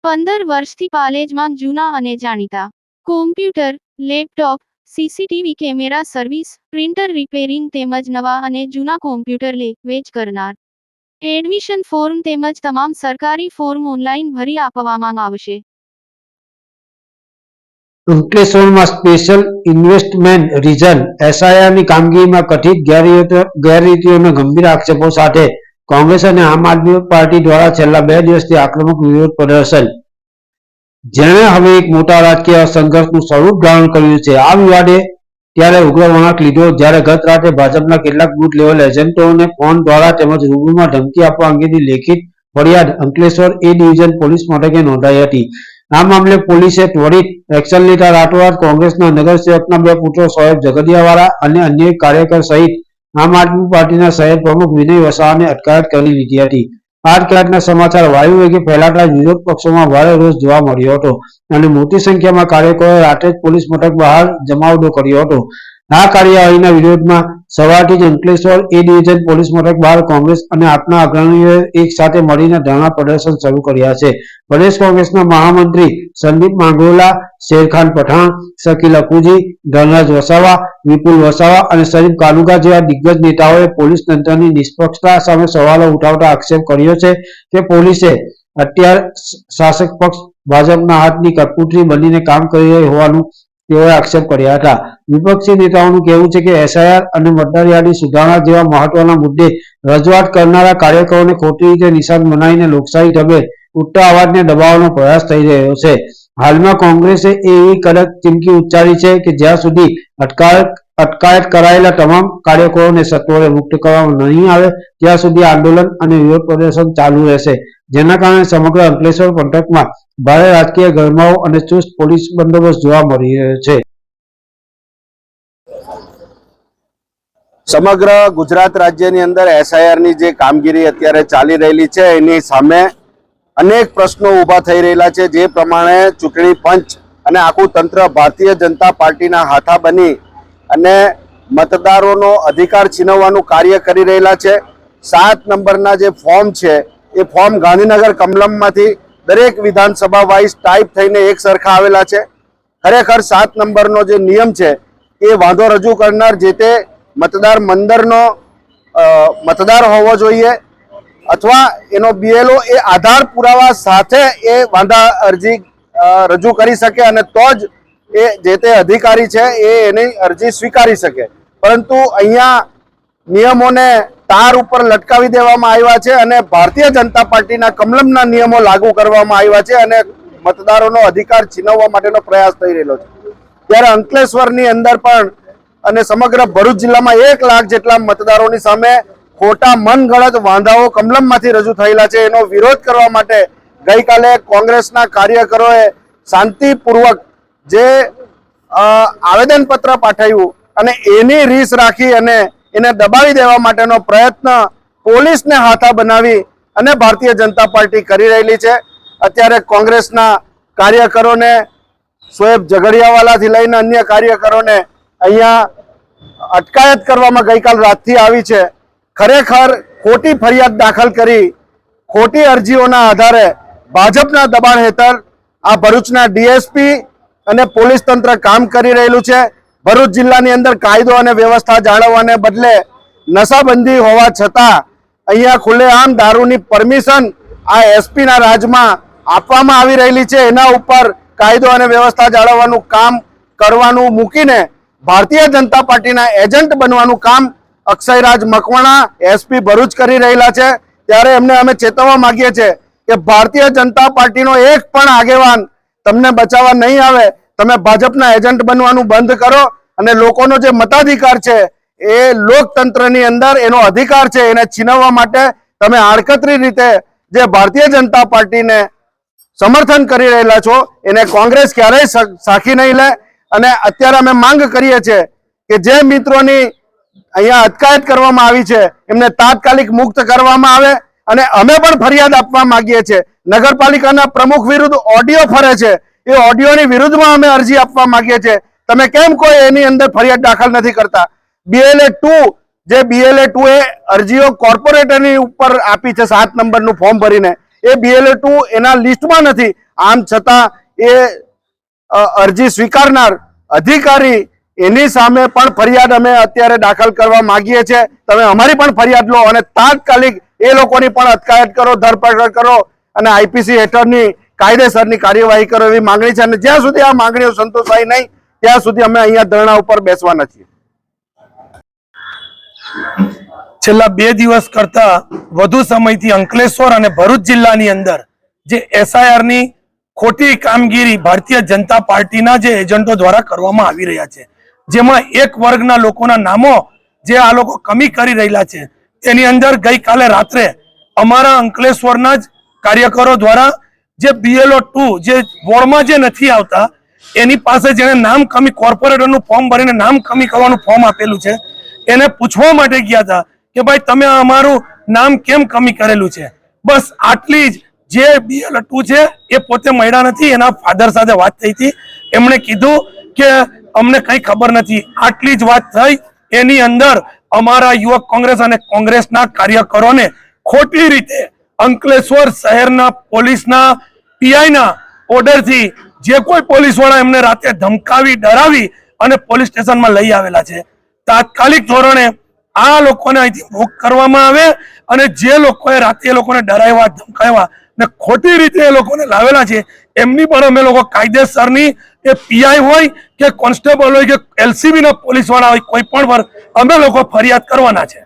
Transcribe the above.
15 વર્ષથી પાલેજમાં જૂના અને જાણીતા computer, laptop, CCTV camera service, printer repairing તેમજ નવા અને જૂના કોમ્પ્યુટર લે વેચ કરનાર. એડમિશન ફોર્મ તેમજ તમામ સરકારી ફોર્મ ઓનલાઈન ભરી આપવામાં આવશે. અંકલેશ્વરમાં સ્પેશિયલ ઇન્વેસ્ટમેન્ટ રિજન એસઆઈઆરની કામગીરીમાં કથિત ગેરરીતિઓના ગંભીર આક્ષેપો સાથે કોંગ્રેસ અને આમ આદમી પાર્ટી દ્વારા છેલ્લા 2 દિવસથી આક્રમક વિરોધ પ્રદર્શન, જેણે હવે એક મોટા રાજકીય સંઘર્ષનું સ્વરૂપ ધારણ કર્યું છે. આ વિવાદે ત્યારે ઉગ્ર વળાંક લીધો જ્યારે ગત રાતે ભાજપના કેટલાક બૂથ લેવલ એજન્ટોને ફોન દ્વારા તેમજ રૂબરૂમાં ધમકી આપવા અંગેની લેખિત ફરિયાદ અંકલેશ્વર એ ડિવિઝન પોલીસ મથકે નોંધાઈ હતી. આ મામલે પોલીસે ત્વરિત એક્શન લેતા રાતોરાત કોંગ્રેસના નગરસેવકના 2 પુત્રો શોએબ ઝઘડિયાવાલા અને અન્ય કાર્યકર સહિત આમ આદમી પાર્ટીના શહેર પ્રમુખ વિનય વસાવાને અટકાયત કરી લીધી હતી. આ અટકાયતના સમાચાર વાયુ વેગે ફેલાતા વિરોધ પક્ષોમાં ભારે રોષ જોવા મળ્યો હતો અને મોટી સંખ્યામાં કાર્યકરોએ રાતે જ પોલીસ મથક બહાર જમાવડો કર્યો હતો. આ કાર્યવાહીના વિરોધમાં સવારથી જ અંકલેશ્વર એ ડિવિઝન પોલીસ મથક બહાર કોંગ્રેસ અને આપના અગ્રણીઓએ એક સાથે મળીને ધરણા પ્રદર્શન શરૂ કર્યા છે. પ્રદેશ કોંગ્રેસના મહામંત્રી સંદીપ માંગરોલા, શેરખાન પઠાણ, શકીલ અકુજી, ધનરાજ વસાવા, વિપુલ વસાવા અને શરીફ કાનુગા જેવા દિગ્ગજ નેતાઓએ પોલીસ તંત્રની નિષ્પક્ષતા સામે સવાલો ઉઠાવતા આક્ષેપ કર્યો છે કે પોલીસે અત્યારે શાસક પક્ષ ભાજપના હાથની કઠપૂતળી બનીને કામ કરી રહી હોવાનું તેઓએ આક્ષેપ કર્યા હતા. વિપક્ષી નેતાઓનું કહેવું છે કે એસઆઈઆર અને મતદાર યાદી સુધારણા જેવા મહત્વના મુદ્દે રજૂઆત કરનારા કાર્યકરોને ખોટી રીતે નિશાન બનાવીને લોકશાહી ઢબે ઉઠતા અવાજને દબાવવાનો પ્રયાસ થઈ રહ્યો છે. હાલમાં કોંગ્રેસે એવી કડક ચીમકી ઉચ્ચારી છે કે જ્યાં સુધી અટકાયત કરાયેલા તમામ કાર્યકરોને સત્વરે મુક્ત કરવામાં નહીં આવે ત્યાં સુધી આંદોલન અને વિરોધ પ્રદર્શન ચાલુ રહેશે, જેના કારણે સમગ્ર અંકલેશ્વર પંથકમાં ભારે રાજકીય ગરમાવો અને ચુસ્ત પોલીસ બંદોબસ્ત જોવા મળી રહ્યો છે. સમગ્ર ગુજરાત રાજ્યની અંદર એસઆઈઆરની જે કામગીરી અત્યારે ચાલી રહેલી છે એની સામે અનેક પ્રશ્નો ઊભા થઈ રહેલા છે. જે પ્રમાણે ચૂંટણી પંચ અને આખું તંત્ર ભારતીય જનતા પાર્ટીના હાથા બની અને મતદારોનો અધિકાર છીનવવાનું કાર્ય કરી રહેલા છે. 7 નંબરના જે ફોર્મ છે એ ફોર્મ ગાંધીનગર કમલમમાંથી દરેક વિધાનસભા વાઇઝ ટાઈપ થઈને એક સરખા આવેલા છે. ખરેખર 7 નંબરનો જે નિયમ છે એ વાંધો રજૂ કરનાર જે તે મતદાર મંડળનો મતદાર હોવો જોઈએ અથવા એનો બીએલઓ એ આધાર પુરાવા સાથે એ વાંધા અરજી રજૂ કરી શકે અને તો જ એ જે તે અધિકારી છે એ એની અરજી સ્વીકારી શકે. પરંતુ અહીંયા નિયમોને તાર ઉપર લટકાવી દેવામાં આવ્યા છે અને ભારતીય જનતા પાર્ટીના કમલમના નિયમો લાગુ કરવામાં આવ્યા છે અને મતદારોનો અધિકાર છીનવવા માટેનો પ્રયાસ થઈ રહેલો છે. ત્યારે અંકલેશ્વરની અંદર પણ અને સમગ્ર ભરૂચ જિલ્લામાં 1 લાખ જેટલા મતદારોની સામે ખોટા મનગણત વાંધાઓ કમલમમાંથી રજૂ થયેલા છે. એનો વિરોધ કરવા માટે ગઈકાલે કોંગ્રેસના કાર્યકરોએ શાંતિપૂર્વક જે આવેદનપત્ર પાઠવ્યું અને એની રીસ રાખી અને એને દબાવી દેવા માટેનો પ્રયત્ન પોલીસને હાથા બનાવી અને ભારતીય જનતા પાર્ટી કરી રહેલી છે. અત્યારે કોંગ્રેસના કાર્યકરોને શોએબ ઝઘડિયાવાલાથી લઈને અન્ય કાર્યકરોને અહીંયા અટકાયત કરવામાં ગઈકાલ રાતથી આવી છે. ખરેખર ખોટી ફરિયાદ દાખલ કરી ખોટી અરજીઓના આધારે ભાજપના દબાણ હેઠળ આ ભરૂચના ડીએસપી અને પોલીસ તંત્ર કામ કરી રહેલું છે. ભરૂચ જિલ્લાની અંદર કાયદો અને વ્યવસ્થા જાળવવાને બદલે નશાબંધી હોવા છતાં અહીંયા ખુલ્લેઆમ દારૂની પરમિશન આ એસપીના રાજમાં આપવામાં આવી રહેલી છે. એના ઉપર કાયદો અને વ્યવસ્થા જાળવવાનું કામ કરવાનું મૂકીને ભારતીય જનતા પાર્ટીના એજન્ટ બનવાનું કામ અક્ષયરાજ મકવાણા એસપી ભરૂચ કરી રહેલા છે. ત્યારે એમને અમે ચેતવવા માંગીએ છીએ કે ભારતીય જનતા પાર્ટીનો એક પણ આગેવાન તમને બચાવવા નહીં આવે. તમે ભાજપના એજન્ટ બનવાનું બંધ કરો અને લોકોનો જે મતાધિકાર છે એ લોકતંત્રની અંદર એનો અધિકાર છે એને છીનવવા માટે તમે આડકતરી રીતે જે ભારતીય જનતા પાર્ટીને સમર્થન કરી રહેલા છો એને કોંગ્રેસ ક્યારેય સાખી નહીં લે. અને અત્યારે અમે માંગ કરીએ છીએ કે જે મિત્રોની અહીંયા અટકાયત કરવામાં આવી છે એમને તાત્કાલિક મુક્ત કરવામાં આવે અને અમે પણ ફરિયાદ આપવા માંગીએ છીએ. નગરપાલિકાના પ્રમુખ વિરુદ્ધ ઓડિયો ફરે છે, એ ઓડિયોની વિરુદ્ધમાં અમે અરજી આપવા માંગીએ છીએ. તમે કેમ કોઈ એની અંદર ફરિયાદ દાખલ નથી કરતા? BLA 2 એ અરજીઓ કોર્પોરેટરની ઉપર આપી છે 7 નંબરનું ફોર્મ ભરીને, એ BLO2 એના લિસ્ટમાં નથી. આમ છતાં એ અરજી સ્વીકારનાર અધિકારી એની સામે પણ ફરિયાદ અમે અત્યારે દાખલ કરવા માંગીએ છીએ. તમે અમારી પણ ફરિયાદ લો અને તાત્કાલિક એ લોકોની પણ અટકાયત કરો, ધરપકડ કરો અને IPC હેઠળની કાયદેસરની કાર્યવાહી કરો એવી માંગણી છે. અને જ્યાં સુધી આ માંગણીઓ સંતોષાય નહીં ત્યાં સુધી અમે અહીંયા ધરણા ઉપર બેસવાના છીએ. છેલ્લા 2 દિવસ કરતા વધુ સમયથી અંકલેશ્વર અને ભરૂચ જિલ્લાની અંદર જે SIR ની ખોટી કામગીરી ભારતીય જનતા પાર્ટીના જે એજન્ટો દ્વારા કરવામાં આવી રહ્યા છે, જેમાં એક વર્ગના લોકોના નામો જે આ લોકો કમી કરી રહેલા છે, તેની અંદર ગઈકાલે રાત્રે અમારા અંકલેશ્વરના જ કાર્યકરો દ્વારા જે BLO2 જે વોર્ડમાં જે નથી આવતા એની પાસે જેને નામ કમી કોર્પોરેટરનું ફોર્મ ભરીને નામ કમી કરવાનું ફોર્મ આપેલું છે એને પૂછવા માટે ગયા હતા કે ભાઈ તમે અમારું નામ કેમ કમી કરેલું છે. બસ આટલી જ જે BLO2 છે એ પોતે મળ્યા નથી, એના ફાધર સાથે વાત થઈ હતી, એમણે કીધું કે અમને કઈ ખબર નથી. આટલી જ વાત થઈ. એની અંદર અમારા યુવક કોંગ્રેસ અને કોંગ્રેસના કાર્યકરોને ખોટી રીતે અંકલેશ્વર શહેરના પોલીસના PIના ઓર્ડરથી જે કોઈ પોલીસ વાળા એમને રાતે ધમકાવી ડરાવી અને પોલીસ સ્ટેશનમાં લઈ આવેલા છે. તાત્કાલિક ધોરણે આ લોકોને અહીંથી મુક્ત કરવામાં આવે અને જે લોકોએ રાતે એ લોકોને ડરાવ્યા, ધમકાવ્યા ને ખોટી રીતે એ લોકોને લાવેલા છે એમની પણ અમે લોકો કાયદેસરની એ PI હોય કે કોન્સ્ટેબલ હોય કે LCB ના પોલીસ વાળા હોય કોઈ પણ પર અમે લોકો ફરિયાદ કરવાના છે.